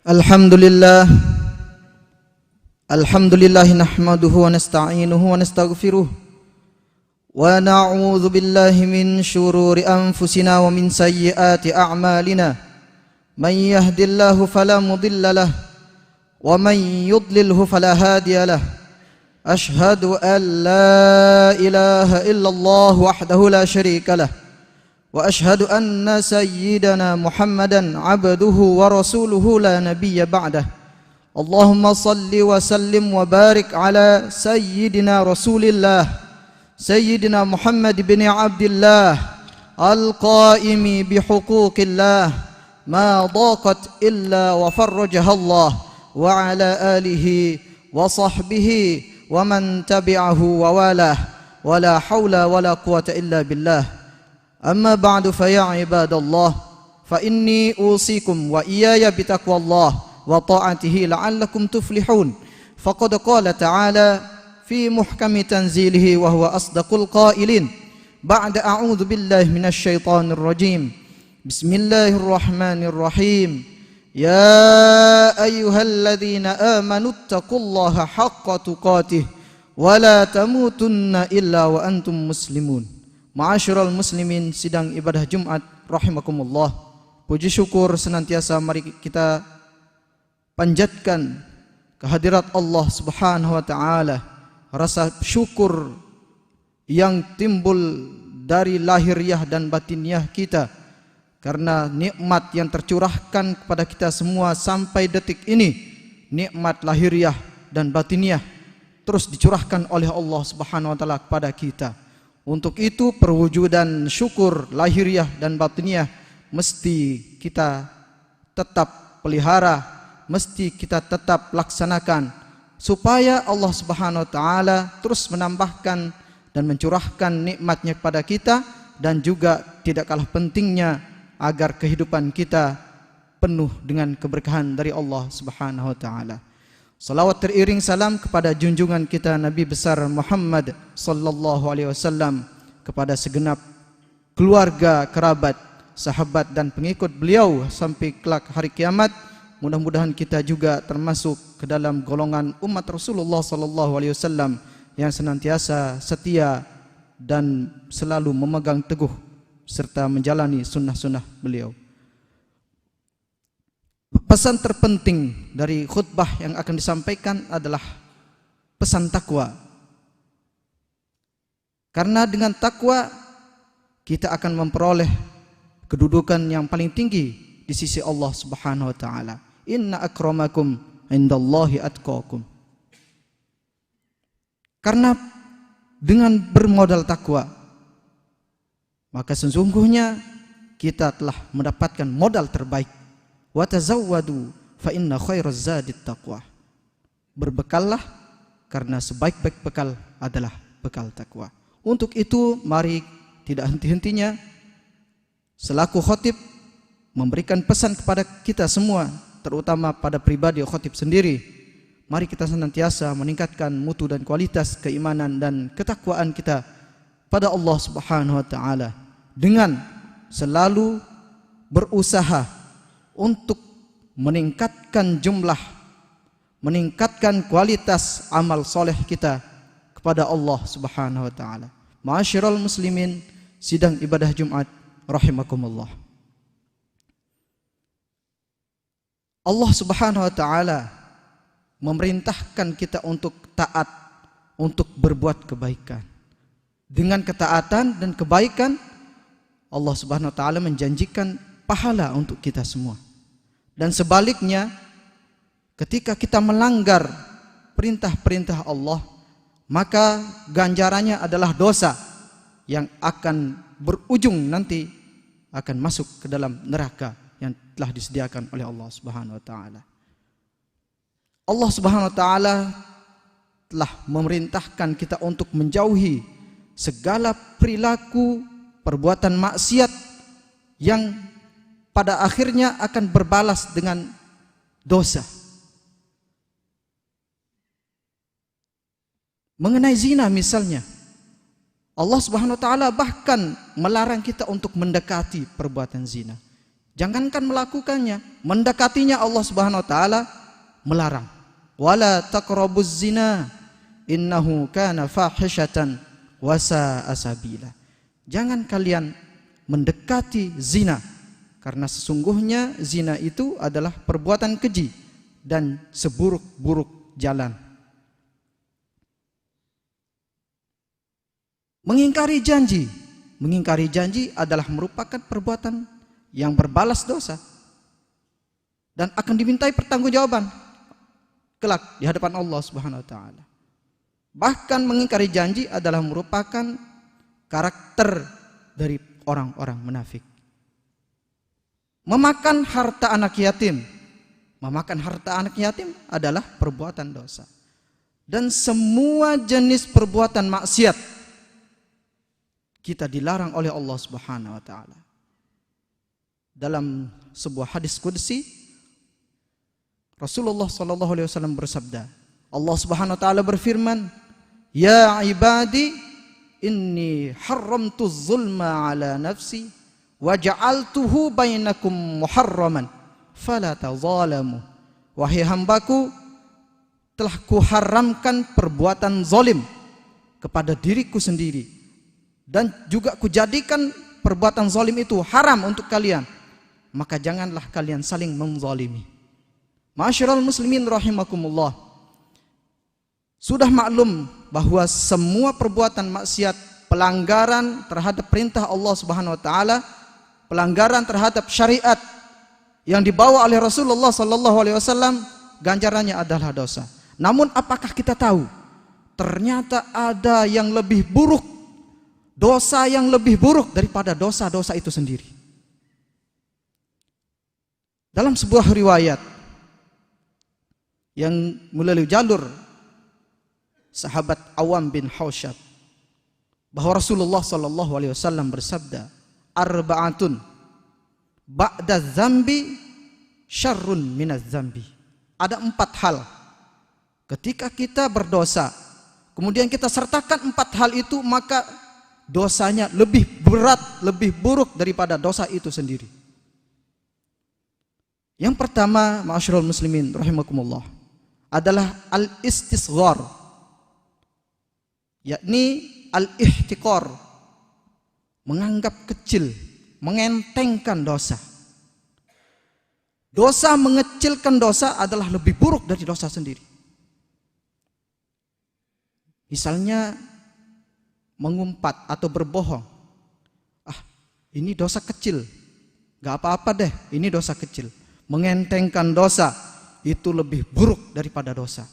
Alhamdulillah nahmaduhu wa nasta'inuhu wa nastaghfiruh wa na'udzu billahi min syururi anfusina wa min sayyiati a'malina may yahdihillahu fala mudilla lahu wa may yudlilhu fala hadiya lahu ashhadu an la ilaha illallah wahdahu la syarika lahu wa ashhadu anna sayyidana Muhammadan abduhu wa rasuluhu la nabiyya ba'dah. Allahumma salli wa sallim wa barik ala sayyidina Rasulillah sayyidina Muhammad bin Abdillah al-qaimi bihuquqillah ma daqat illa wa farrajaha Allah wa ala alihi wa sahbihi wa man tabi'ahu wa walah wa la hawla wa la quwata illa billah. Amma ba'du fa ya ibadallah fa inni usikum wa iyaya bitaqwallah wa ta'atihi la'allakum tuflihun. Faqad qala ta'ala fi muhkami tanzilihi wa huwa asdaqul qailin ba'da a'udzu billahi minasy syaithanir rajim. Bismillahirrahmanirrahim. Ya ayyuhalladzina amanu taqullaha haqqa tuqatih wa la tamutunna illa wa antum muslimun. Ma'asyiral muslimin, sidang ibadah Jumat rahimakumullah. Puji syukur senantiasa mari kita panjatkan kehadirat Allah Subhanahu wa taala. Rasa syukur yang timbul dari lahiriah dan batiniah kita karena nikmat yang tercurahkan kepada kita semua sampai detik ini, nikmat lahiriah dan batiniah terus dicurahkan oleh Allah Subhanahu wa taala kepada kita. Untuk itu perwujudan syukur lahiriah dan batiniah mesti kita tetap pelihara, mesti kita tetap laksanakan supaya Allah Subhanahu wa taala terus menambahkan dan mencurahkan nikmatnya kepada kita, dan juga tidak kalah pentingnya agar kehidupan kita penuh dengan keberkahan dari Allah Subhanahu wa taala. Salawat teriring salam kepada junjungan kita Nabi besar Muhammad sallallahu alaihi wasallam, kepada segenap keluarga, kerabat, sahabat dan pengikut beliau sampai kelak hari kiamat. Mudah-mudahan kita juga termasuk ke dalam golongan umat Rasulullah sallallahu alaihi wasallam yang senantiasa setia dan selalu memegang teguh serta menjalani sunnah-sunnah beliau. Pesan terpenting dari khutbah yang akan disampaikan adalah pesan takwa. Karena dengan takwa kita akan memperoleh kedudukan yang paling tinggi di sisi Allah Subhanahu wa taala. Inna akramakum indallahi atqakum. Karena dengan bermodal takwa, maka sesungguhnya kita telah mendapatkan modal terbaik. Wa tazawwadu fa inna khairaz zadit taqwa. Berbekallah karena sebaik-baik bekal adalah bekal takwa. Untuk itu mari tidak henti-hentinya selaku khotib memberikan pesan kepada kita semua, terutama pada pribadi khotib sendiri. Mari kita senantiasa meningkatkan mutu dan kualitas keimanan dan ketakwaan kita pada Allah Subhanahu wa taala dengan selalu berusaha untuk meningkatkan jumlah, meningkatkan kualitas amal soleh kita kepada Allah Subhanahu wa taala. Ma'asyiral muslimin, sidang ibadah Jumat rahimakumullah. Allah Subhanahu wa taala memerintahkan kita untuk taat, untuk berbuat kebaikan. Dengan ketaatan dan kebaikan, Allah Subhanahu wa taala menjanjikan pahala untuk kita semua. Dan sebaliknya, ketika kita melanggar perintah-perintah Allah, maka ganjarannya adalah dosa yang akan berujung nanti akan masuk ke dalam neraka yang telah disediakan oleh Allah Subhanahu wa taala. Allah Subhanahu wa taala telah memerintahkan kita untuk menjauhi segala perilaku perbuatan maksiat yang pada akhirnya akan berbalas dengan dosa. Mengenai zina misalnya, Allah Subhanahu wa taala bahkan melarang kita untuk mendekati perbuatan zina. Jangankan melakukannya, mendekatinya Allah Subhanahu wa taala melarang. Wala taqrabuz zina innahu kana fahishatan wa sa'a sabila. Jangan kalian mendekati zina, karena sesungguhnya zina itu adalah perbuatan keji dan seburuk-buruk jalan. Mengingkari janji adalah merupakan perbuatan yang berbalas dosa dan akan dimintai pertanggungjawaban kelak di hadapan Allah Subhanahu wa taala. Bahkan mengingkari janji adalah merupakan karakter dari orang-orang munafik. Memakan harta anak yatim adalah perbuatan dosa. Dan semua jenis perbuatan maksiat kita dilarang oleh Allah Subhanahu wa taala. Dalam sebuah hadis qudsi, Rasulullah sallallahu alaihi wasallam bersabda, Allah Subhanahu wa taala berfirman, "Ya ibadi, inni haramtu zulma ala nafsi wa ja'altuhu bainakum muharraman fala tazalamu." Wahai hambaku, telah kuharamkan perbuatan zalim kepada diriku sendiri, dan juga kujadikan perbuatan zalim itu haram untuk kalian, maka janganlah kalian saling menzalimi. Ma'asyiral muslimin rahimakumullah. Sudah maklum bahwa semua perbuatan maksiat, pelanggaran terhadap perintah Allah Subhanahu wa taala, pelanggaran terhadap syariat yang dibawa oleh Rasulullah sallallahu alaihi wasallam, ganjarannya adalah dosa. Namun apakah kita tahu ternyata ada yang lebih buruk, dosa yang lebih buruk daripada dosa-dosa itu sendiri? Dalam sebuah riwayat yang melalui jalur sahabat Awam bin Hausyab, bahwa Rasulullah sallallahu alaihi wasallam bersabda, "Arba'atun ba'da dzambi syarrun minaz dzambi." Ada 4 hal ketika kita berdosa, kemudian kita sertakan 4 hal itu, maka dosanya lebih berat, lebih buruk daripada dosa itu sendiri. Yang pertama, ma'asyiral muslimin rahimakumullah, adalah al-istisghar, yakni al-ihtiqar, menganggap kecil, mengentengkan dosa. Dosa mengecilkan dosa adalah lebih buruk dari dosa sendiri. Misalnya mengumpat atau berbohong. Ini dosa kecil, gak apa-apa deh, ini dosa kecil. Mengentengkan dosa itu lebih buruk daripada dosa.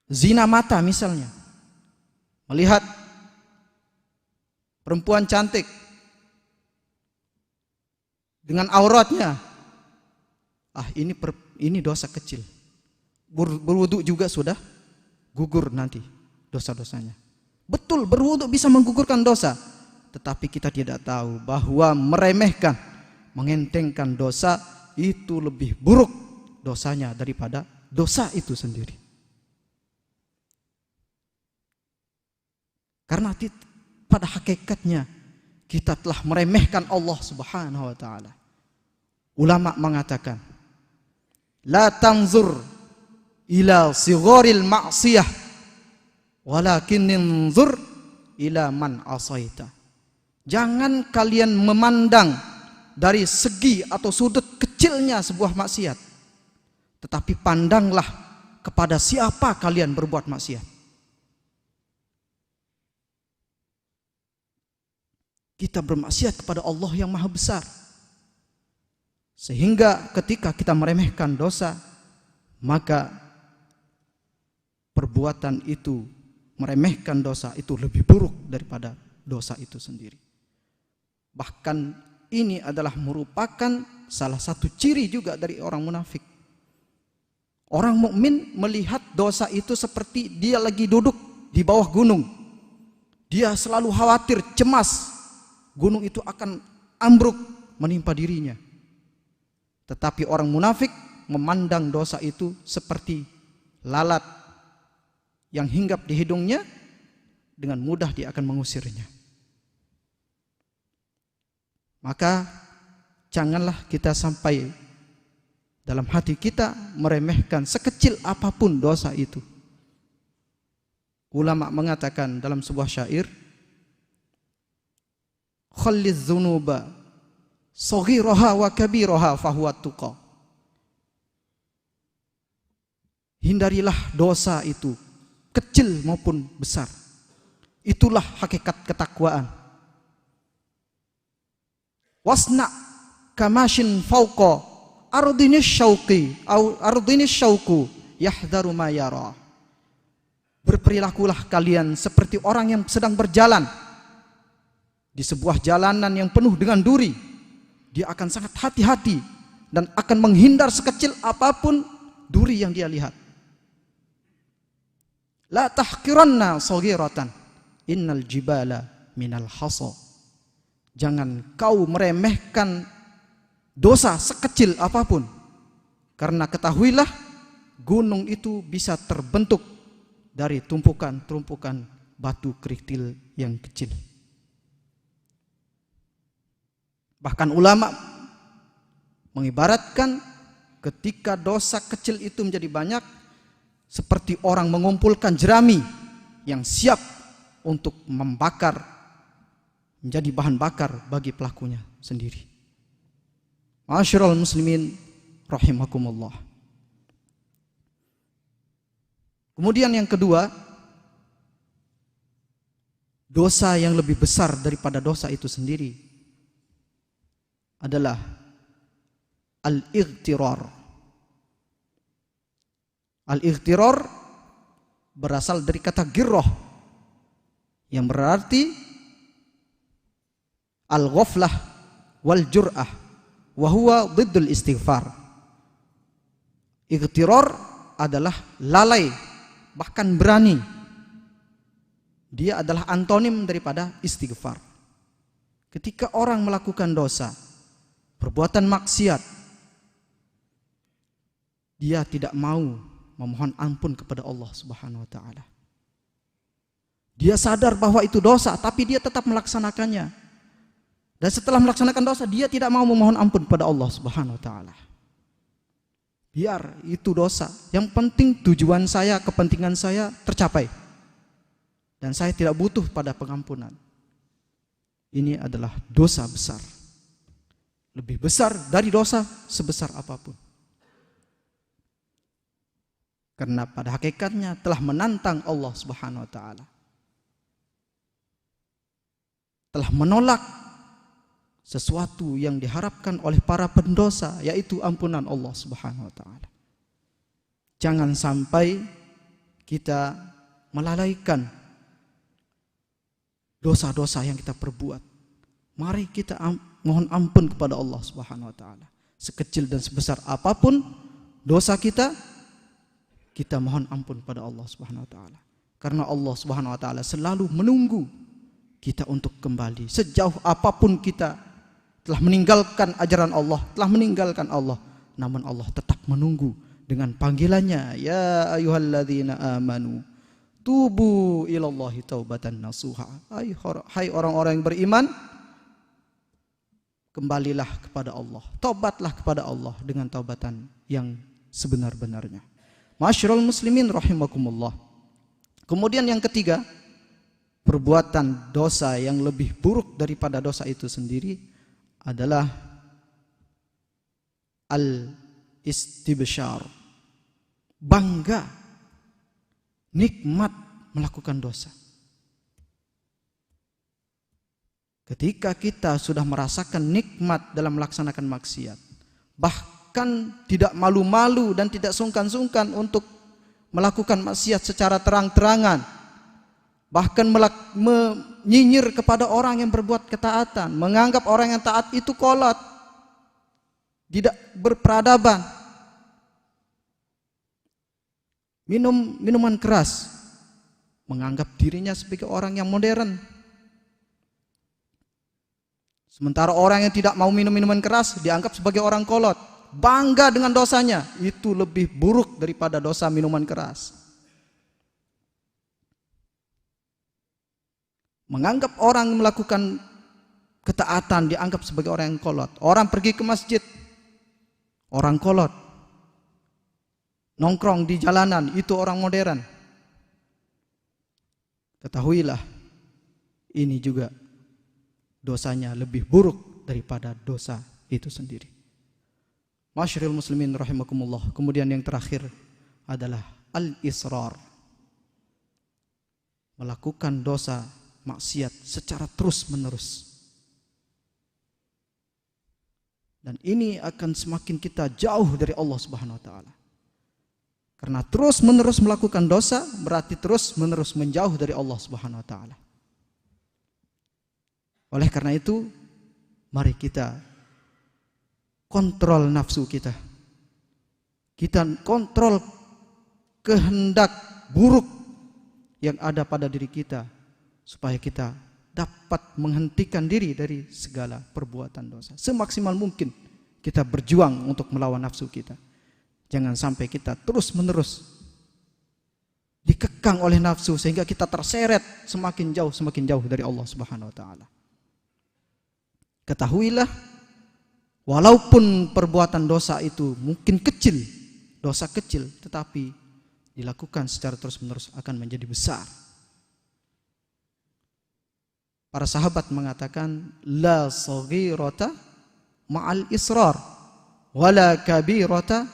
Zina mata misalnya, melihat perempuan cantik dengan auratnya, ini dosa kecil. Berwudu juga sudah gugur nanti dosa-dosanya. Betul, berwudu bisa menggugurkan dosa, tetapi kita tidak tahu bahwa meremehkan, mengentengkan dosa itu lebih buruk dosanya daripada dosa itu sendiri. Karena pada hakikatnya kita telah meremehkan Allah Subhanahu wa taala. Ulama mengatakan, la tanzur ila sigharil ma'siyah walakin inzur ila man asaita. Jangan kalian memandang dari segi atau sudut kecilnya sebuah maksiat, tetapi pandanglah kepada siapa kalian berbuat maksiat. Kita bermaksiat kepada Allah yang maha besar, sehingga ketika kita meremehkan dosa, maka perbuatan itu, meremehkan dosa itu lebih buruk daripada dosa itu sendiri. Bahkan ini adalah merupakan salah satu ciri juga dari orang munafik. Orang mukmin melihat dosa itu seperti dia lagi duduk di bawah gunung. Dia selalu khawatir, cemas, gunung itu akan ambruk menimpa dirinya. Tetapi orang munafik memandang dosa itu seperti lalat yang hinggap di hidungnya, dengan mudah dia akan mengusirnya. Maka janganlah kita sampai dalam hati kita meremehkan sekecil apapun dosa itu. Ulama mengatakan dalam sebuah syair, khalliz dzunuba saghiraha wa kabiraha fahuwa tuqa. Hindarilah dosa itu, kecil maupun besar. Itulah hakikat ketakwaan. Wasna kamashin fauqa ardinis syauku yahdharu ma yara. Berperilakulah kalian seperti orang yang sedang berjalan di sebuah jalanan yang penuh dengan duri. Dia akan sangat hati-hati dan akan menghindar sekecil apapun duri yang dia lihat. La tahqiranna saghiratan innal jibala minal hasa. Jangan kau meremehkan dosa sekecil apapun, karena ketahuilah gunung itu bisa terbentuk dari tumpukan-tumpukan batu kerikil yang kecil. Bahkan ulama mengibaratkan ketika dosa kecil itu menjadi banyak, seperti orang mengumpulkan jerami yang siap untuk membakar, menjadi bahan bakar bagi pelakunya sendiri. Ma'asyiral muslimin rahimakumullah. Kemudian yang kedua, dosa yang lebih besar daripada dosa itu sendiri adalah al-ightirar. Al-ightirar berasal dari kata girrah yang berarti al-ghaflah wal jur'ah wa huwa dhiddul istighfar. Ightirar adalah lalai, bahkan berani. Dia adalah antonim daripada istighfar. Ketika orang melakukan dosa, perbuatan maksiat, dia tidak mau memohon ampun kepada Allah Subhanahu wa taala. Dia sadar bahwa itu dosa, tapi dia tetap melaksanakannya. Dan setelah melaksanakan dosa, dia tidak mau memohon ampun kepada Allah Subhanahu wa taala. Biar itu dosa, yang penting tujuan saya, kepentingan saya tercapai. Dan saya tidak butuh pada pengampunan. Ini adalah dosa besar. Lebih besar dari dosa sebesar apapun. Karena pada hakikatnya telah menantang Allah Subhanahu wa taala. Telah menolak sesuatu yang diharapkan oleh para pendosa, yaitu ampunan Allah Subhanahu wa taala. Jangan sampai kita melalaikan dosa-dosa yang kita perbuat. Mari kita mohon ampun kepada Allah Subhanahu wa taala. Sekecil dan sebesar apapun dosa kita, kita mohon ampun pada Allah Subhanahu wa taala. Karena Allah Subhanahu wa taala selalu menunggu kita untuk kembali. Sejauh apapun kita telah meninggalkan ajaran Allah, telah meninggalkan Allah, namun Allah tetap menunggu dengan panggilannya, ya ayyuhalladzina amanu tubu ilallahi taubatan nasuha. Hai orang-orang yang beriman, kembalilah kepada Allah, taubatlah kepada Allah dengan taubatan yang sebenar-benarnya. Ma'asyiral muslimin rahimakumullah. Kemudian yang ketiga, perbuatan dosa yang lebih buruk daripada dosa itu sendiri adalah al-istibsyar. Bangga, nikmat melakukan dosa. Ketika kita sudah merasakan nikmat dalam melaksanakan maksiat, bahkan tidak malu-malu dan tidak sungkan-sungkan untuk melakukan maksiat secara terang-terangan, bahkan menyinyir kepada orang yang berbuat ketaatan, menganggap orang yang taat itu kolot, tidak berperadaban, minum minuman keras, menganggap dirinya sebagai orang yang modern. Sementara orang yang tidak mau minum minuman keras dianggap sebagai orang kolot, bangga dengan dosanya. Itu lebih buruk daripada dosa minuman keras. Menganggap orang melakukan ketaatan dianggap sebagai orang yang kolot. Orang pergi ke masjid, orang kolot. Nongkrong di jalanan, itu orang modern. Ketahuilah, ini juga dosanya lebih buruk daripada dosa itu sendiri. Masyarul muslimin rahimakumullah. Kemudian yang terakhir adalah al-israr. Melakukan dosa maksiat secara terus-menerus. Dan ini akan semakin kita jauh dari Allah Subhanahu wa taala. Karena terus-menerus melakukan dosa berarti terus-menerus menjauh dari Allah Subhanahu wa taala. Oleh karena itu, mari kita kontrol nafsu kita. Kita kontrol kehendak buruk yang ada pada diri kita supaya kita dapat menghentikan diri dari segala perbuatan dosa. Semaksimal mungkin kita berjuang untuk melawan nafsu kita. Jangan sampai kita terus-menerus dikekang oleh nafsu sehingga kita terseret semakin jauh dari Allah Subhanahu wa taala. Ketahuilah, walaupun perbuatan dosa itu mungkin kecil, dosa kecil, tetapi dilakukan secara terus-menerus akan menjadi besar. Para sahabat mengatakan, la saghirata ma'al israr, wala kabirata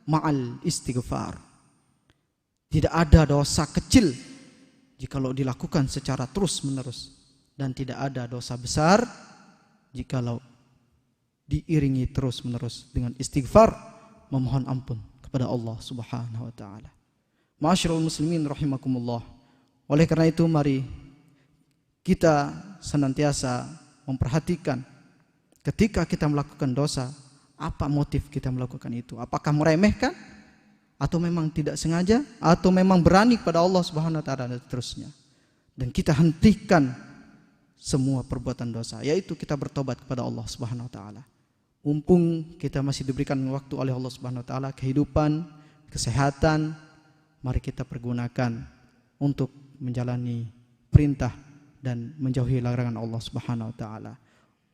ma'al istighfar. Tidak ada dosa kecil jikalau dilakukan secara terus-menerus, dan tidak ada dosa besar jikalau diiringi terus-menerus dengan istighfar, memohon ampun kepada Allah Subhanahu wa taala. Ma'asyiral muslimin rahimakumullah. Oleh karena itu, mari kita senantiasa memperhatikan ketika kita melakukan dosa, apa motif kita melakukan itu? Apakah meremehkan, atau memang tidak sengaja, atau memang berani kepada Allah Subhanahu wa taala, dan seterusnya. Dan kita hentikan semua perbuatan dosa, yaitu kita bertobat kepada Allah Subhanahu wa taala. Mumpung kita masih diberikan waktu oleh Allah Subhanahu wa taala, kehidupan, kesehatan, mari kita pergunakan untuk menjalani perintah dan menjauhi larangan Allah Subhanahu wa taala.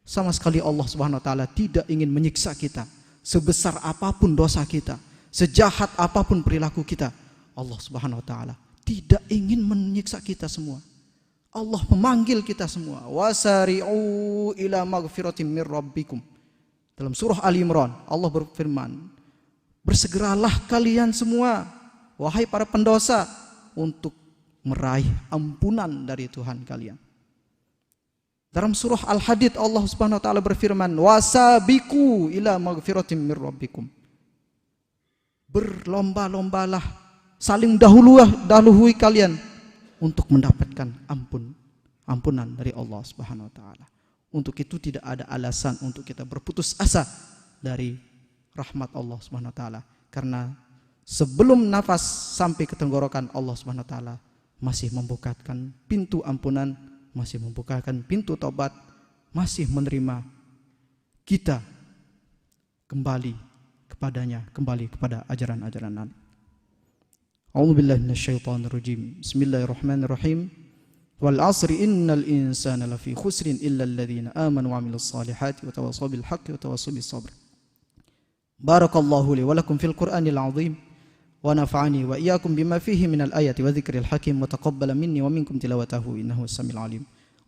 Sama sekali Allah Subhanahu wa taala tidak ingin menyiksa kita. Sebesar apapun dosa kita, sejahat apapun perilaku kita, Allah Subhanahu wa taala tidak ingin menyiksa kita semua. Allah memanggil kita semua, wasari'u ila maghfiratin mir rabbikum. Dalam surah Ali Imran, Allah berfirman, bersegeralah kalian semua, wahai para pendosa, untuk meraih ampunan dari Tuhan kalian. Dalam surah Al-Hadid, Allah Subhanahu wa taala berfirman, wasabiqu ila maghfiratin mir rabbikum. Berlomba-lombalah, saling dahului kalian untuk mendapatkan ampunan dari Allah Subhanahu wa taala. Untuk itu tidak ada alasan untuk kita berputus asa dari rahmat Allah Subhanahu wa taala, karena sebelum nafas sampai ke tenggorokan, Allah Subhanahu wa taala masih membukakan pintu ampunan, masih membukakan pintu taubat, masih menerima kita kembali kepadanya, kembali kepada ajaran-ajaran Nabi. A'udzubillahi minasyaitonirrajim. Bismillahirrahmanirrahim. Wal 'asri innal insana lafi khusrin illa alladhina amanu wa 'amilus solihati wa tawassaw bil haqqi wa tawassaw bis sabr. Barakallahu li wa lakum fil Qur'anil 'azim wa nafa'ani wa iyyakum bima fihi minal ayati wa dzikril hakim wa taqabbala minni wa minkum tilawatahu innahu as-sami'ul 'alim.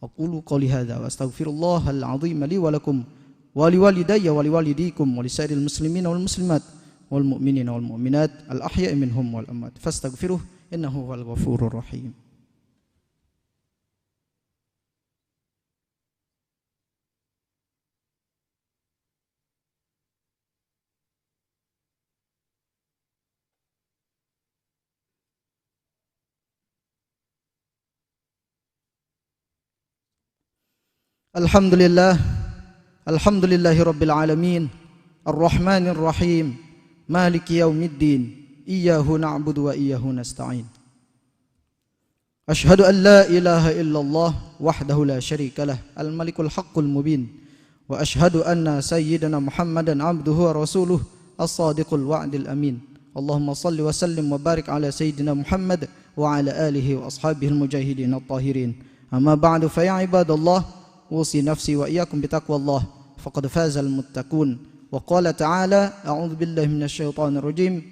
Aqulu qawli hadza wa astaghfirullahal 'azim li wa lakum wa liwalidayya wa liwalidikum wa lisairil muslimina wal muslimat wal mu'minina wal mu'minat al ahya'i minhum wal amwat fastaghfiruh innahu huwal ghafurur rahim. Alhamdulillah, alhamdulillahi rabbil alamin, arrahmanir rahim, maliki yaumiddin, iyyahu na'budu wa iyyahu nasta'in. Ashhadu an la ilaha illallah wahdahu la syarika lah, al-malikul haqqul mubin, wa ashhadu anna sayyidana Muhammadan abduhu wa rasuluh, as-sadiqul wa'dil amin. Allahumma salli wa sallim wa barik ala sayyidina Muhammad wa ala alihi wa ashabihi al-mujahidin at-tahirin. Amma ba'du, fa ya ibadallah, أوصي نفسي وإياكم بتقوى الله فقد فاز المتقون. وقال تعالى أعوذ بالله من الشيطان الرجيم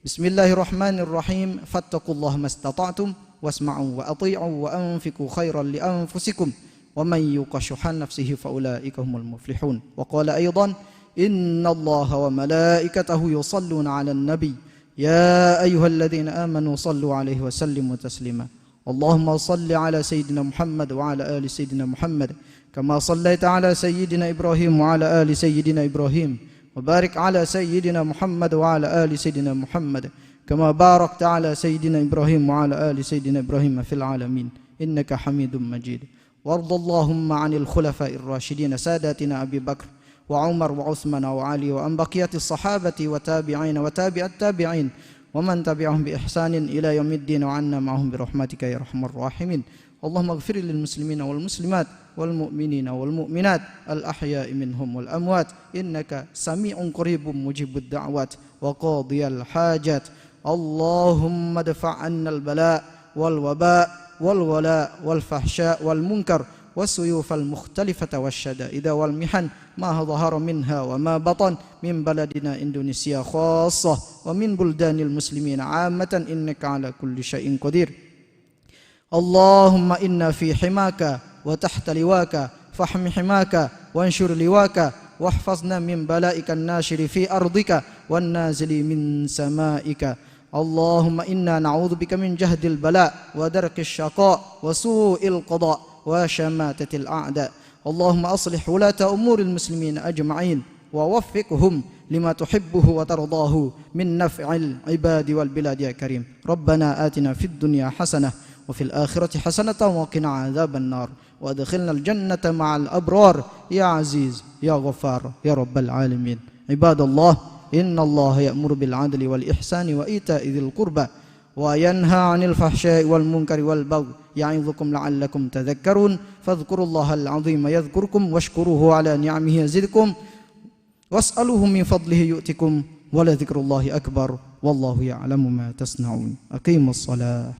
بسم الله الرحمن الرحيم فاتقوا الله ما استطعتم واسمعوا وأطيعوا وأنفقوا خيرا لأنفسكم ومن يوق شح نفسه فأولئك هم المفلحون. وقال أيضا إن الله وملائكته يصلون على النبي يا أيها الذين آمنوا صلوا عليه وسلموا تسليما. اللهم صل على سيدنا محمد وعلى آل سيدنا محمد كما صليت على سيدنا إبراهيم وعلى آل سيدنا إبراهيم وبارك على سيدنا محمد وعلى آل سيدنا محمد كما باركت على سيدنا إبراهيم وعلى آل سيدنا إبراهيم في العالمين إنك حميد مجيد. وارض اللهم عن الخلفاء الراشدين ساداتنا أبي بكر وعمر وعثمان وعلي وعن بقية الصحابة وتابعين وتابع التابعين ومن تبعهم بإحسان إلى يوم الدين وعنا معهم برحمتك يا أرحم الراحمين. اللهم اغفر للمسلمين والمسلمات والمؤمنين والمؤمنات الأحياء منهم والأموات إنك سميع قريب مجيب الدعوات وقاضي الحاجات. اللهم ادفع عنا البلاء والوباء والولاء والفحشاء والمنكر والسيوف المختلفة والشدائد والمحن ما ظهر منها وما بطن من بلدنا إندونيسيا خاصة ومن بلدان المسلمين عامة إنك على كل شيء قدير. اللهم إنا في حماك وتحت لواك فاحم حماك وانشر لواك واحفظنا من بلائك الناشر في أرضك والنازل من سمائك. اللهم إنا نعوذ بك من جهد البلاء ودرك الشقاء وسوء القضاء وشماتة الأعداء. اللهم أصلح ولاة أمور المسلمين أجمعين ووفقهم لما تحبه وترضاه من نفع العباد والبلاد يا كريم. ربنا آتنا في الدنيا حسنة وفي الآخرة حسنة وقنا عذاب النار وادخلنا الجنة مع الأبرار يا عزيز يا غفار يا رب العالمين. عباد الله إن الله يأمر بالعدل والإحسان وإيتاء ذي القربى وينهى عن الفحشاء والمنكر والبغي يعظكم لعلكم تذكرون فاذكروا الله العظيم يذكركم واشكروه على نعمه يزدكم واسألوه من فضله يؤتكم ولذكر الله أكبر والله يعلم ما تصنعون. أقيموا الصلاة.